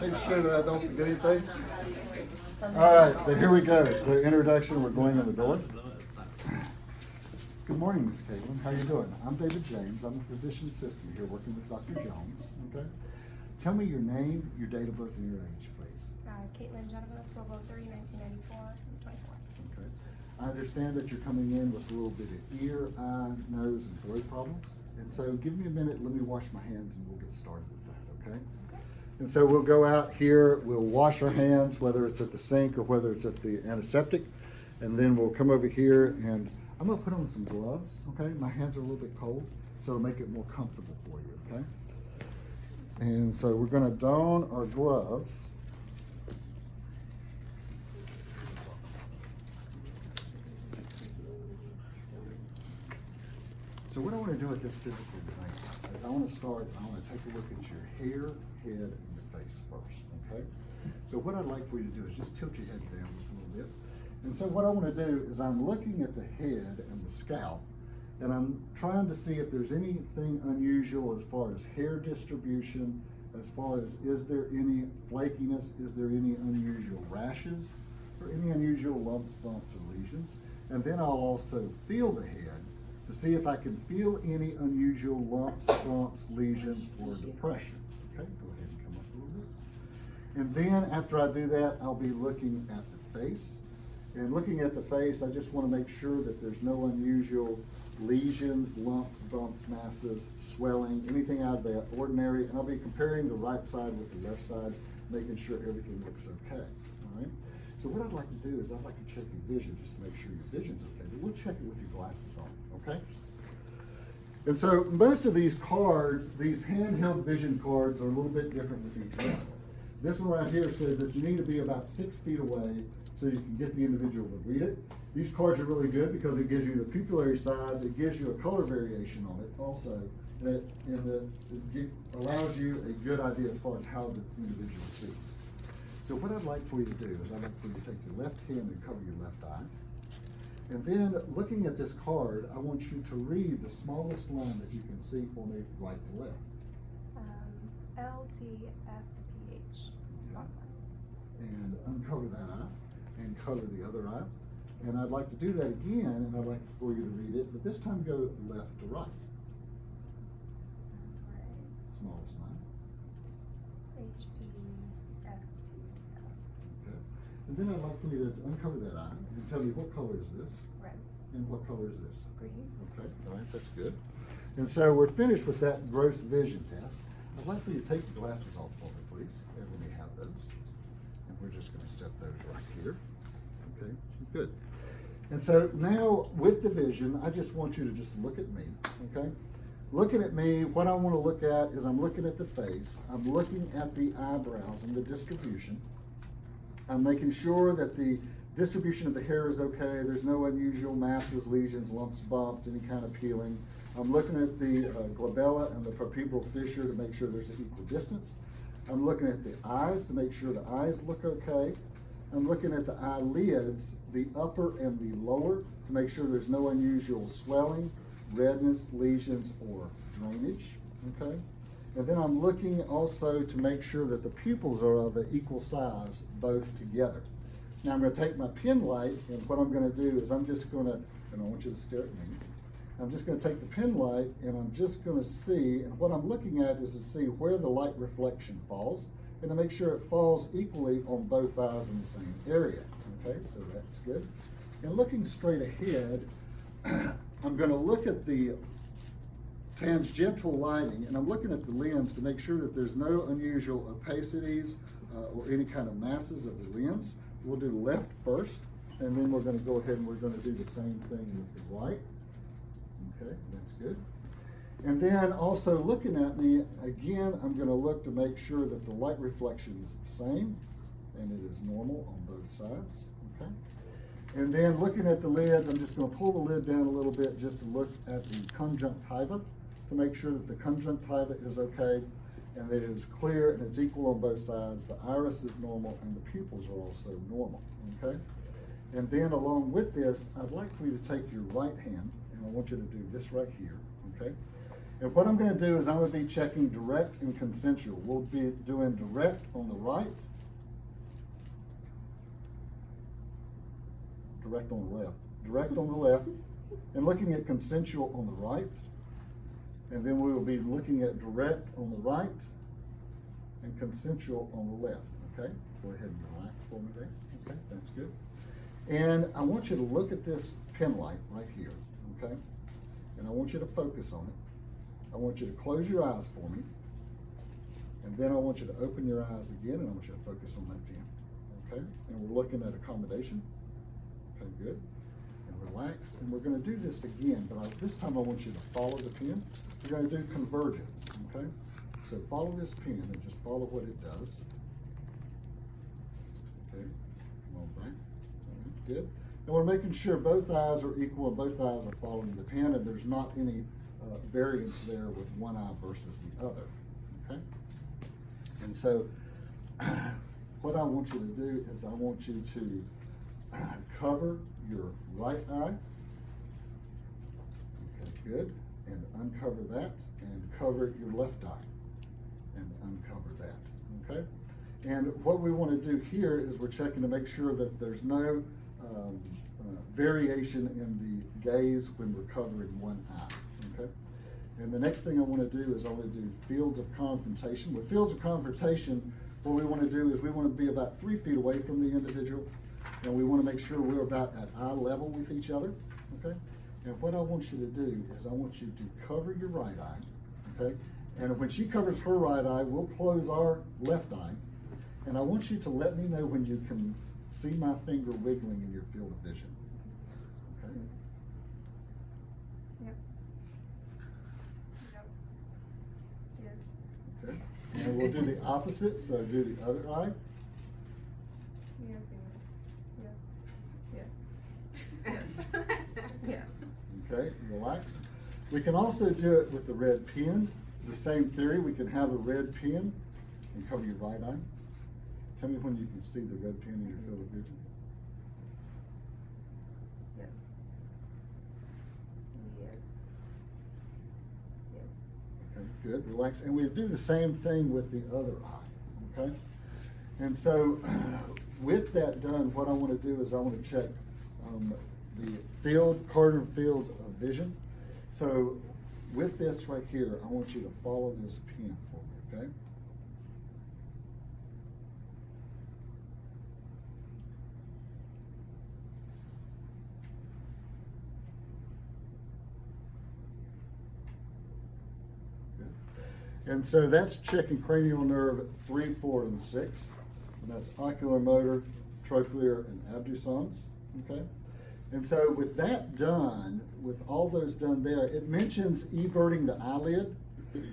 Make sure that I don't forget anything. All right, so here we go. So introduction, we're going in the door. Good morning, Miss Caitlin. How you doing? I'm David James. I'm a physician assistant here working with Dr. Jones. Okay. Tell me your name, your date of birth, and your age, please. Caitlin Geneva, 12/03/1994, 24. Okay. I understand that you're coming in with a little bit of ear, eye, nose, and throat problems. And so give me a minute, let me wash my hands, and we'll get started with that, okay? And so we'll go out here, we'll wash our hands, whether it's at the sink or whether it's at the antiseptic. And then we'll come over here, and I'm gonna put on some gloves, okay? My hands are a little bit cold, so it'll make it more comfortable for you, okay? And so we're gonna don our gloves. So what I want to do at this physical exam is I want to take a look at your hair, head, and your face first, okay? So what I'd like for you to do is just tilt your head down just a little bit. And so what I want to do is I'm looking at the head and the scalp, and I'm trying to see if there's anything unusual as far as hair distribution, as far as is there any flakiness, is there any unusual rashes, or any unusual lumps, bumps, or lesions. And then I'll also feel the head to see if I can feel any unusual lumps, bumps, lesions, or depressions. Okay, go ahead and come up a little bit. And then after I do that, I'll be looking at the face. And looking at the face, I just want to make sure that there's no unusual lesions, lumps, bumps, masses, swelling, anything out of the ordinary. And I'll be comparing the right side with the left side, making sure everything looks okay. All right. So what I'd like to do is I'd like to check your vision just to make sure your vision's okay. But we'll check it with your glasses on, okay? And so most of these cards, these handheld vision cards, are a little bit different with each one. This one right here says that you need to be about 6 feet away so you can get the individual to read it. These cards are really good because it gives you the pupillary size, it gives you a color variation on it also, and it allows you a good idea as far as how the individual sees. So what I'd like for you to do is I'd like for you to take your left hand and cover your left eye. And then looking at this card, I want you to read the smallest line that you can see for me right to left. LTFPH. Okay. And uncover that eye and cover the other eye. And I'd like to do that again, and I'd like for you to read it, but this time go left to right. Smallest line. And then I'd like for you to uncover that eye and tell me what color is this? Red. And what color is this? Green. Okay, all right, that's good. And so we're finished with that gross vision test. I'd like for you to take the glasses off for me, please. And let me have those. And we're just going to set those right here. Okay, good. And so now with the vision, I just want you to just look at me, okay? Looking at me, what I want to look at is I'm looking at the face. I'm looking at the eyebrows and the distribution. I'm making sure that the distribution of the hair is okay. There's no unusual masses, lesions, lumps, bumps, any kind of peeling. I'm looking at the glabella and the palpebral fissure to make sure there's an equal distance. I'm looking at the eyes to make sure the eyes look okay. I'm looking at the eyelids, the upper and the lower, to make sure there's no unusual swelling, redness, lesions, or drainage, okay? And then I'm looking also to make sure that the pupils are of an equal size, both together. Now I'm going to take my pen light, and what I'm going to do is I'm just going to, and I want you to stare at me, I'm just going to take the pen light, and I'm just going to see, and what I'm looking at is to see where the light reflection falls, and to make sure it falls equally on both eyes in the same area. Okay, so that's good. And looking straight ahead, I'm going to look at the tangential lighting, and I'm looking at the lens to make sure that there's no unusual opacities or any kind of masses of the lens. We'll do left first, and then we're going to go ahead and we're going to do the same thing with the right. Okay, that's good. And then also looking at me, again, I'm going to look to make sure that the light reflection is the same, and it is normal on both sides. Okay. And then looking at the lids, I'm just going to pull the lid down a little bit just to look at the conjunctiva to make sure that the conjunctiva is okay and that it is clear and it's equal on both sides. The iris is normal and the pupils are also normal, okay? And then along with this, I'd like for you to take your right hand, and I want you to do this right here, okay? And what I'm gonna do is I'm gonna be checking direct and consensual. We'll be doing direct on the right, direct on the left, direct on the left, and looking at consensual on the right. And then we will be looking at direct on the right and consensual on the left, okay? Go ahead and relax for me there, okay, that's good. And I want you to look at this pen light right here, okay? And I want you to focus on it. I want you to close your eyes for me. And then I want you to open your eyes again, and I want you to focus on that pen, okay? And we're looking at accommodation, okay, good. And relax, and we're gonna do this again, but this time I want you to follow the pen. We're gonna do convergence, okay? So follow this pen and just follow what it does. Okay, come on back. All right, good. And we're making sure both eyes are equal and both eyes are following the pen, and there's not any variance there with one eye versus the other, okay? And so what I want you to do is I want you to cover your right eye. Okay, good. And uncover that, and cover your left eye, and uncover that, okay? And what we want to do here is we're checking to make sure that there's no variation in the gaze when we're covering one eye, okay? And the next thing I want to do is I want to do fields of confrontation. With fields of confrontation, what we want to do is we want to be about 3 feet away from the individual, and we want to make sure we're about at eye level with each other, okay? And what I want you to do is I want you to cover your right eye, okay? And when she covers her right eye, we'll close our left eye. And I want you to let me know when you can see my finger wiggling in your field of vision, okay? Yep. Yep. Yes. Okay, and we'll do the opposite, so do the other eye. Yes. Yes. Yes. Yeah. Okay, relax. We can also do it with the red pen. The same theory, we can have a red pen and cover your right eye. Tell me when you can see the red pen in your field of vision. Yes. Yes. Yes. Okay, good, relax. And we do the same thing with the other eye, okay? And so with that done, what I want to do is I want to check the cardinal fields of vision. So with this right here, I want you to follow this pen for me, okay? And so that's checking cranial nerve 3, 4, and 6. And that's ocular motor, trochlear, and abducens, okay? And so with that done, with all those done there, it mentions everting the eyelid.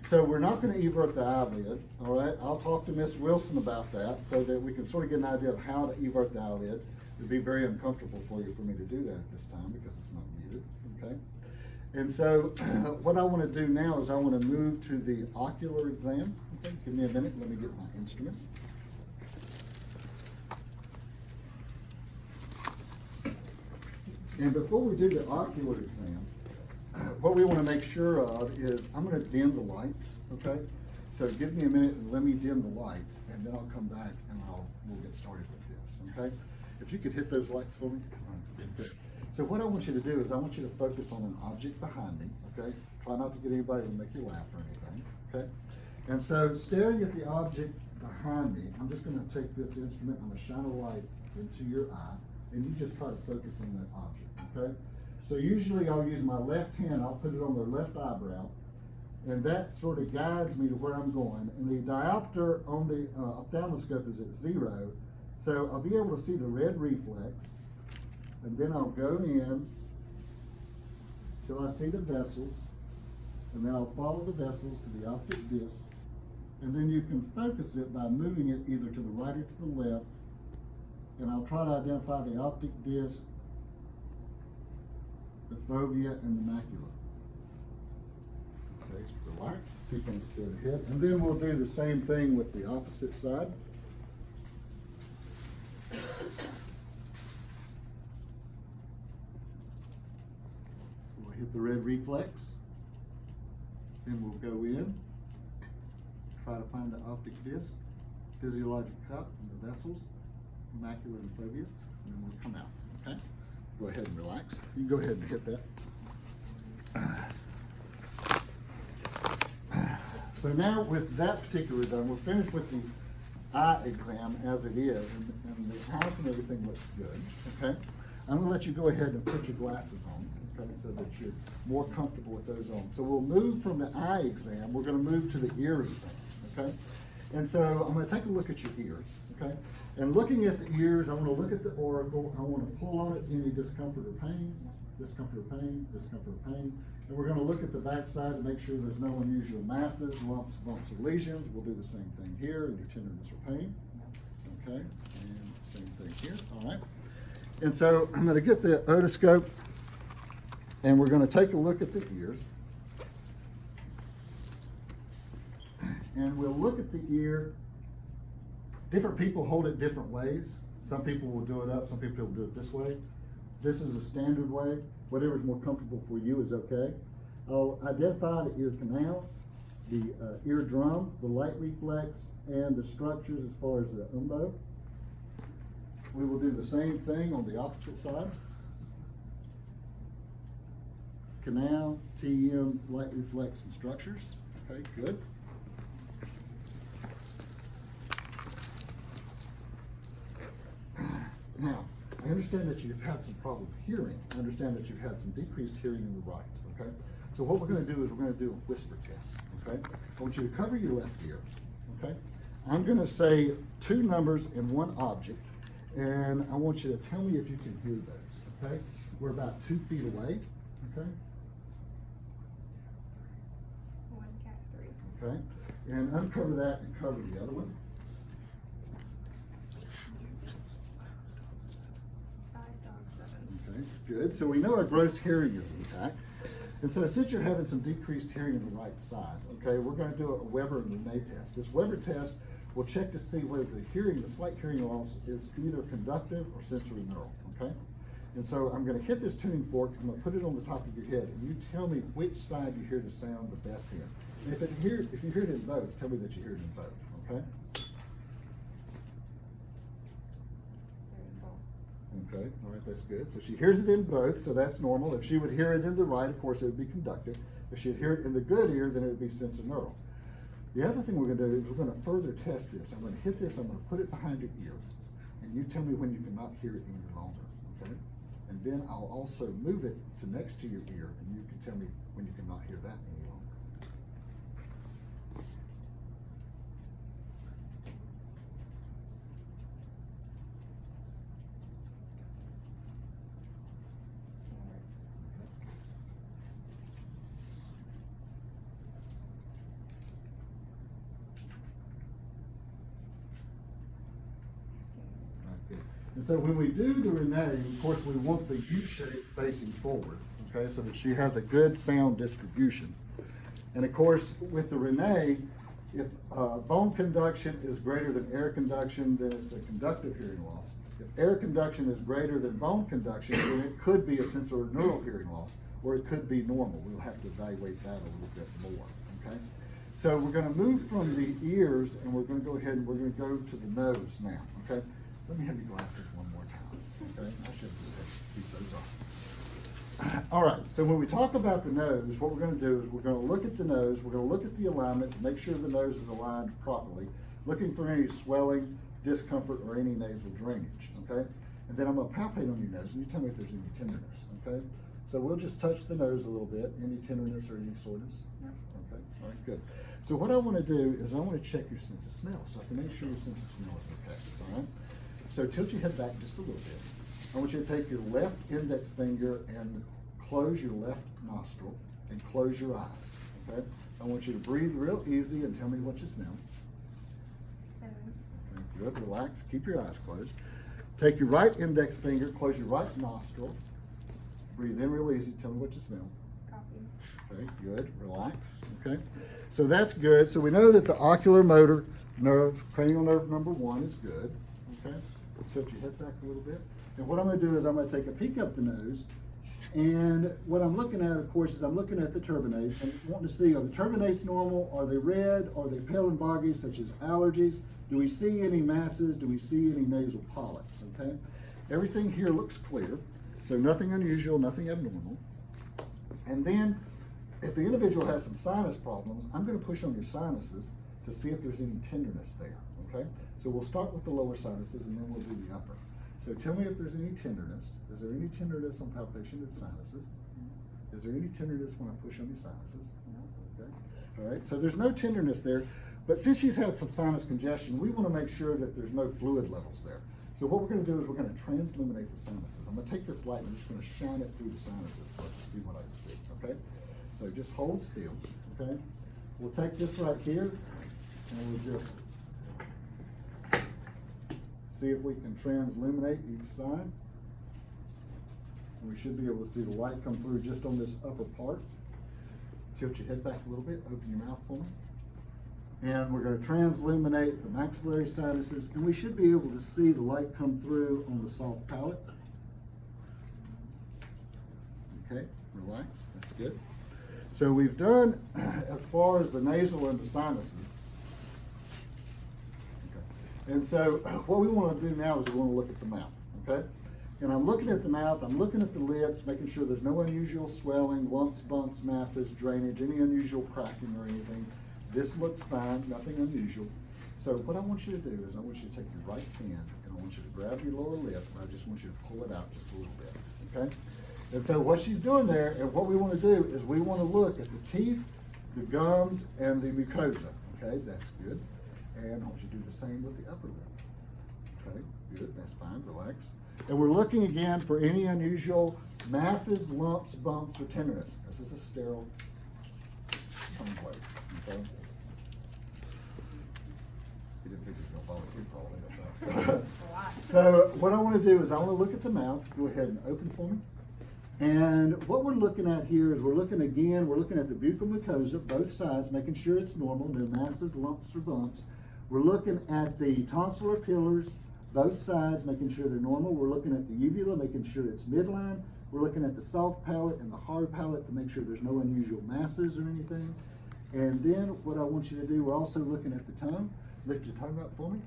So we're not gonna evert the eyelid, all right? I'll talk to Miss Wilson about that so that we can sort of get an idea of how to evert the eyelid. It'd be very uncomfortable for you for me to do that at this time because it's not needed, okay? And so what I want to do now is I want to move to the ocular exam. Okay, give me a minute, let me get my instrument. And before we do the ocular exam, what we want to make sure of is I'm going to dim the lights, okay? So give me a minute and let me dim the lights, and then I'll come back and we'll get started with this, okay? If you could hit those lights for me. Good. So what I want you to do is I want you to focus on an object behind me, okay? Try not to get anybody to make you laugh or anything, okay? And so staring at the object behind me, I'm just gonna take this instrument, I'm gonna shine a light into your eye, and you just try to focus on that object, okay? So usually I'll use my left hand, I'll put it on their left eyebrow, and that sort of guides me to where I'm going. And the diopter on the ophthalmoscope is at 0, so I'll be able to see the red reflex. And then I'll go in till I see the vessels, and then I'll follow the vessels to the optic disc, and then you can focus it by moving it either to the right or to the left, and I'll try to identify the optic disc, the fovea, and the macula. Okay, relax, keeping it straight ahead, and then we'll do the same thing with the opposite side. Hit the red reflex, Then we'll go in, try to find the optic disc, physiologic cup, and the vessels, macular and foveates, and then we'll come out, okay? Go ahead and relax. You can go ahead and hit that. So now with that particular done, we're finished with the eye exam as it is, and the eyes and everything looks good, okay? I'm gonna let you go ahead and put your glasses on, okay, so that you're more comfortable with those on. So we'll move from the eye exam, we're gonna move to the ear exam, okay? And so I'm gonna take a look at your ears, okay? And looking at the ears, I wanna look at the auricle, I wanna pull on it, any discomfort or pain, discomfort or pain, discomfort or pain. And we're gonna look at the backside to make sure there's no unusual masses, lumps, bumps, or lesions. We'll do the same thing here, any tenderness or pain, okay? And same thing here, all right? And so I'm gonna get the otoscope, and we're gonna take a look at the ears. And we'll look at the ear. Different people hold it different ways. Some people will do it up, some people will do it this way. This is a standard way. Whatever's more comfortable for you is okay. I'll identify the ear canal, the eardrum, the light reflex, and the structures as far as the umbo. We will do the same thing on the opposite side. Canal, TM, light reflex, and structures. Okay, good. Now, I understand that you've had some problem hearing. I understand that you've had some decreased hearing in the right, okay? So what we're gonna do is we're gonna do a whisper test, okay? I want you to cover your left ear, okay? I'm gonna say two numbers and one object, and I want you to tell me if you can hear those, okay? We're about 2 feet away, okay? 1, cat 3. Okay, and uncover that and cover the other one. 5, dog 7. Okay, it's good. So we know our gross hearing is intact. And so since you're having some decreased hearing in the right side, okay, we're going to do a Weber and Renee test. This Weber test will check to see whether the hearing, the slight hearing loss is either conductive or sensory neural, okay? And so I'm going to hit this tuning fork, I'm going to put it on the top of your head, and you tell me which side you hear the sound the best in. And if you hear it in both, tell me that you hear it in both, okay? Okay, all right, that's good. So she hears it in both, so that's normal. If she would hear it in the right, of course, it would be conductive. If she'd hear it in the good ear, then it would be sensorineural. The other thing we're going to do is we're going to further test this. I'm going to hit this, I'm going to put it behind your ear, and you tell me when you cannot hear it any longer, okay? And then I'll also move it to next to your ear, and you can tell me when you cannot hear that any longer. And so when we do the Renee, of course, we want the U shape facing forward, okay, so that she has a good sound distribution. And of course, with the Renee, if bone conduction is greater than air conduction, then it's a conductive hearing loss. If air conduction is greater than bone conduction, then it could be a sensorineural hearing loss, or it could be normal. We'll have to evaluate that a little bit more, okay? So we're going to move from the ears, and we're going to go ahead and we're going to go to the nose now, okay? Let me have your glasses one more time, okay? I should keep those on. All right, so when we talk about the nose, what we're going to do is we're going to look at the nose, we're going to look at the alignment, make sure the nose is aligned properly, looking for any swelling, discomfort, or any nasal drainage, okay? And then I'm going to palpate on your nose, and you tell me if there's any tenderness, okay? So we'll just touch the nose a little bit, any tenderness or any soreness? No. Okay, all right, good. So what I want to do is I want to check your sense of smell, so I can make sure your sense of smell is okay, all right? So tilt your head back just a little bit. I want you to take your left index finger and close your left nostril and close your eyes, okay? I want you to breathe real easy and tell me what you smell. 7. Okay, good, relax, keep your eyes closed. Take your right index finger, close your right nostril, breathe in real easy, tell me what you smell. Coffee. Okay, good, relax, okay? So that's good. So we know that the ocular motor nerve, cranial nerve number 1 is good, okay? Tilt your head back a little bit. And what I'm going to do is I'm going to take a peek up the nose, And what I'm looking at, of course, is I'm looking at the turbinates. I'm wanting to see, are the turbinates normal? Are they red? Are they pale and boggy, such as allergies? Do we see any masses? Do we see any nasal polyps? Okay. Everything here looks clear. So nothing unusual, nothing abnormal. And then if the individual has some sinus problems, I'm going to push on your sinuses to see if there's any tenderness there. Okay. So we'll start with the lower sinuses and then we'll do the upper. So tell me if there's any tenderness. Is there any tenderness on palpation of the sinuses? Is there any tenderness when I push on your sinuses? No. Okay. All right. So there's no tenderness there, but since she's had some sinus congestion, we want to make sure that there's no fluid levels there. So what we're going to do is we're going to transluminate the sinuses. I'm going to take this light and I'm just going to shine it through the sinuses so I can see what I can see. Okay. So just hold still. Okay. We'll take this right here and we'll just see if we can transluminate each side. And we should be able to see the light come through just on this upper part. Tilt your head back a little bit, open your mouth for me. And we're going to transluminate the maxillary sinuses, and we should be able to see the light come through on the soft palate. Okay, relax, that's good. So we've done as far as the nasal and the sinuses. And so what we want to do now is we want to look at the mouth, okay? And I'm looking at the mouth, I'm looking at the lips, making sure there's no unusual swelling, lumps, bumps, masses, drainage, any unusual cracking or anything. This looks fine, nothing unusual. So what I want you to do is I want you to take your right hand and I want you to grab your lower lip and I just want you to pull it out just a little bit, okay? And so what she's doing there and what we want to do is we want to look at the teeth, the gums, and the mucosa, okay? That's good. And I want you to do the same with the upper lip. Okay, good, that's fine, relax. And we're looking again for any unusual masses, lumps, bumps, or tenderness. This is a sterile tongue plate, okay? You didn't think it was going to follow through for all this. So what I want to do is I want to look at the mouth. Go ahead and open for me. And what we're looking at here is we're looking at the buccal mucosa, both sides, making sure it's normal, no masses, lumps, or bumps. We're looking at the tonsillar pillars, both sides, making sure they're normal. We're looking at the uvula, making sure it's midline. We're looking at the soft palate and the hard palate to make sure there's no unusual masses or anything. And then what I want you to do, we're also looking at the tongue. Lift your tongue up for me.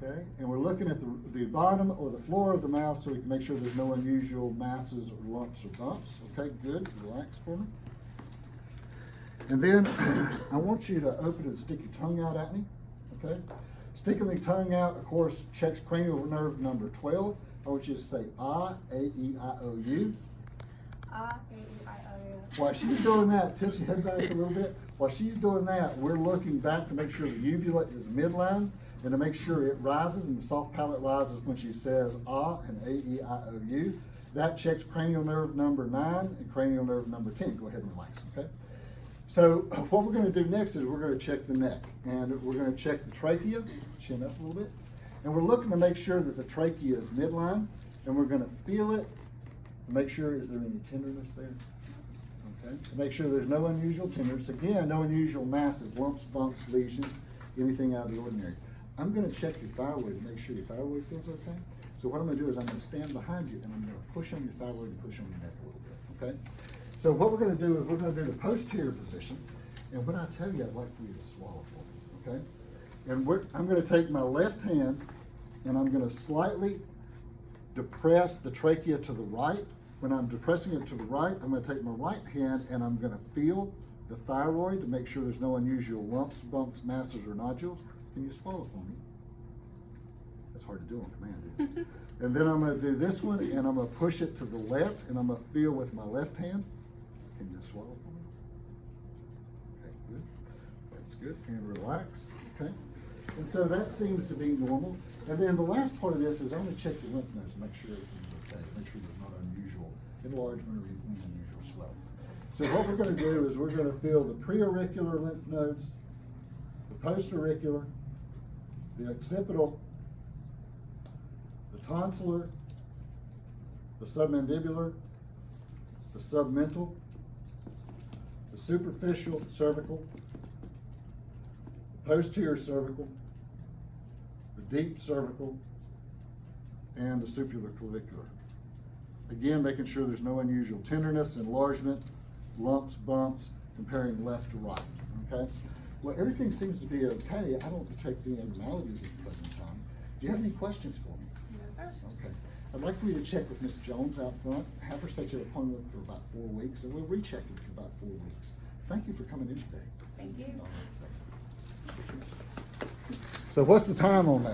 Okay, and we're looking at the bottom or the floor of the mouth so we can make sure there's no unusual masses or lumps or bumps. Okay, good, relax for me. And then I want you to open and stick your tongue out at me, okay? Sticking the tongue out, of course, checks cranial nerve number 12. I want you to say ah, A-E-I-O-U. Ah, A-E-I-O-U. While she's doing that, tilt your head back a little bit. While she's doing that, we're looking back to make sure the uvula is midline and to make sure it rises and the soft palate rises when she says ah and A-E-I-O-U. That checks cranial nerve number 9 and cranial nerve number 10. Go ahead and relax, okay? So what we're going to do next is we're going to check the neck, and we're going to check the trachea, chin up a little bit, and we're looking to make sure that the trachea is midline, and we're going to feel it to make sure, is there any tenderness there? Okay, to make sure there's no unusual tenderness. Again, no unusual masses, lumps, bumps, lesions, anything out of the ordinary. I'm going to check your thyroid to make sure your thyroid feels okay. So what I'm going to do is I'm going to stand behind you, and I'm going to push on your thyroid and push on your neck a little bit, okay? So what we're going to do is we're going to do the posterior position, and when I tell you, I'd like for you to swallow for me, okay? And I'm going to take my left hand, and I'm going to slightly depress the trachea to the right. When I'm depressing it to the right, I'm going to take my right hand, and I'm going to feel the thyroid to make sure there's no unusual lumps, bumps, masses, or nodules. Can you swallow for me? That's hard to do on command, isn't it? And then I'm going to do this one, and I'm going to push it to the left, and I'm going to feel with my left hand. Can you swallow for me? Okay, good. That's good. And relax. Okay. And so that seems to be normal. And then the last part of this is I'm going to check your lymph nodes to make sure everything's okay, make sure there's not unusual enlargement or any unusual swelling. So what we're going to do is we're going to feel the preauricular lymph nodes, the postauricular, the occipital, the tonsillar, the submandibular, the submental, the superficial cervical, the posterior cervical, the deep cervical, and the supraclavicular. Again, making sure there's no unusual tenderness, enlargement, lumps, bumps, comparing left to right, okay? Well, everything seems to be okay. I don't detect any abnormalities at the present time. Do you have any questions for me? No, sir. Okay. I'd like for you to check with Ms. Jones out front, have her set your appointment for about 4 weeks, and we'll recheck it for about 4 weeks. Thank you for coming in today. Thank you. So what's the time on that?